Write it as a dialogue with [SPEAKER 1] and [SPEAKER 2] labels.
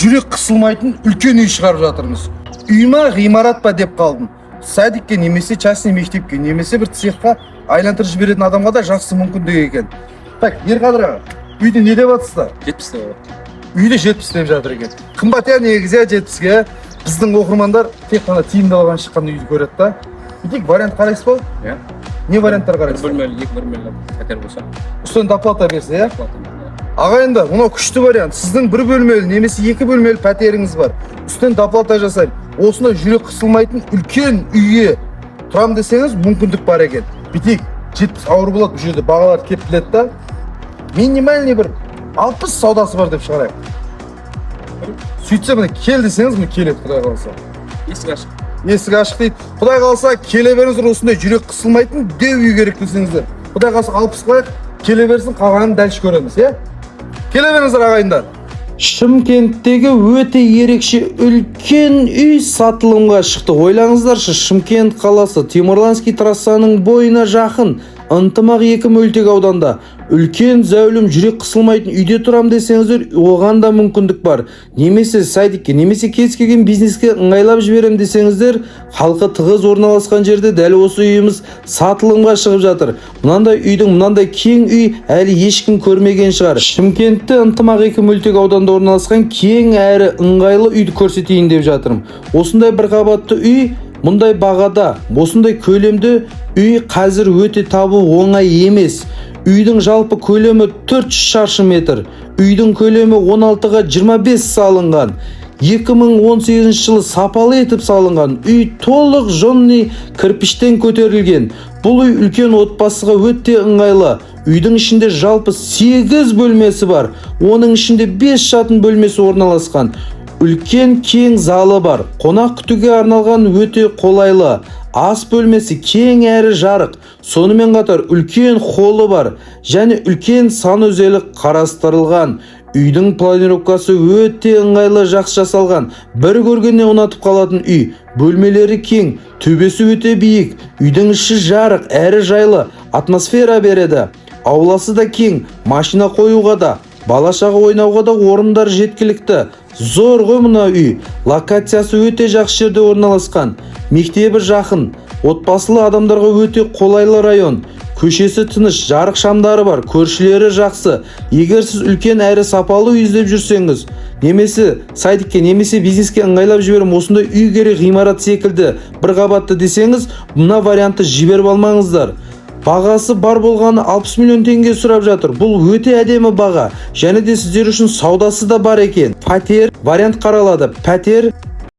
[SPEAKER 1] жүрек қысылмайтын үлкен үй шығарып жатырмыз. Үй ма, ғимарат па деп қалдым. Садикке немесе частный мектепке немесе бір цехқа айлантырып жіберетін адамға да жақсы мүмкіндік екен. Так, Ерқадыр аға, үйде не деп жатсыздар?
[SPEAKER 2] 70 деп.
[SPEAKER 1] Үйде 70 деп жатыр екен. Қымбат я негізі 70-ге. Біздің оқырмандар тек қана тиімділігін шыққан үйді көреді да. Бүйтейік, вариант қарайсыз ба?
[SPEAKER 2] Иә.
[SPEAKER 1] Не варианттар қарайсыз?
[SPEAKER 2] Бір бөлмелі, 2 бөлмелі пәтер болса.
[SPEAKER 1] Үстен доплата берсе, иә?
[SPEAKER 2] Доплата.
[SPEAKER 1] Ағайындар, мынау күшті вариант. Сіздің бір бөлмелі немесе 2 бөлмелі пәтеріңіз бар. Үстен доплата жасаймын. Осындай жүрек қысылмайтын үлкен үйге тұрам десеңіз, мүмкіндік бар екен. Бүйтейік, 70 ауыр болады, бұл жерде бағалар кеп біледі да. Минимальный бір 60 саудасы бар деп шығарайық. Сөйтсе міне кел десеңіз, міне келеді, құдай қаласа.
[SPEAKER 2] Есік ашық.
[SPEAKER 1] Есік ашық дейді. Құдай қаласа келе беріңіздер, осындай жүрек қысылмайтын деу үй керек десеңіздер. Құдай қаласа 60 қылайық, келе берсін, қалғанын дәл көреміз, иә? Келе беріңіздер ағайындар. Шымкенттегі өте ерекше үлкен үй сатылымға шықты. Ойлаңыздаршы, Шымкент қаласы Темірланский трассаның бойына жақын Ынтымақ 2 мөлтек ауданда үлкен зәулім жүрек қысылмайтын үйде тұрам десеңіздер, оған да мүмкіндік бар. Немесе садикке, немесе кез келген бизнеске ыңғайлап жіберем десеңіздер, халқы тығыз орналасқан жерде дәл осы үйіміз сатылымға шығып жатыр. Мынандай үйдің мынандай кең үй әлі ешкім көрмеген шығар. Шымкентте Ынтымақ 2 мөлтек ауданда орналасқан кең әрі ыңғайлы үйді көрсетейін деп жатырмын. Осындай бір қабатты үй мұндай бағада, осындай көлемді үй қазір өте табу оңай емес. Үйдің жалпы көлемі 400 шаршы метр. Үйдің көлемі 16-ға 25 салынған. 2018 жылы сапалы етіп салынған. Үй толық жонный кірпіштен көтерілген. Бұл үй үлкен отбасыға өте ыңғайлы. Үйдің ішінде жалпы 8 бөлмесі бар. Оның ішінде 5 жатын бөлмесі орналасқан. Үлкен кең залы бар. Қонақ күтуге арналған өте қолайлы. Ас бөлмесі кең әрі жарық. Сонымен қатар үлкен холлы бар және үлкен санузелі қарастырылған. Үйдің планировкасы өте ыңғайлы, жақсы жасалған. Бір көргеннен ұнатып қалатын үй. Бөлмелері кең, төбесі өте биік. Үйдің іші жарық әрі жайлы, атмосфера береді. Ауласы да кең, машина қоюға да, бала-шаға ойнауға да орындар жеткілікті. Зор ғой мына үй. Локациясы өте жақсы жерде орналасқан. Мектебі жақын. Отбасылы адамдарға өте қолайлы район. Көшесі тыныш, жарық шамдары бар, көршілері жақсы. Егер сіз үлкен әрі сапалы үй іздеп жүрсеңіз, немесе садикке, немесе бизнеске ыңғайлап жіберім, осындай үй керек ғимарат секілді бір қабатты десеңіз, мына вариантты жіберіп алмаңыздар. Бағасы бар болғаны 60 миллион теңге сұрап жатыр. Бұл өте әдемі баға. Және де сіздер үшін саудасы да бар екен. Пәтер, вариант қаралады. Пәтер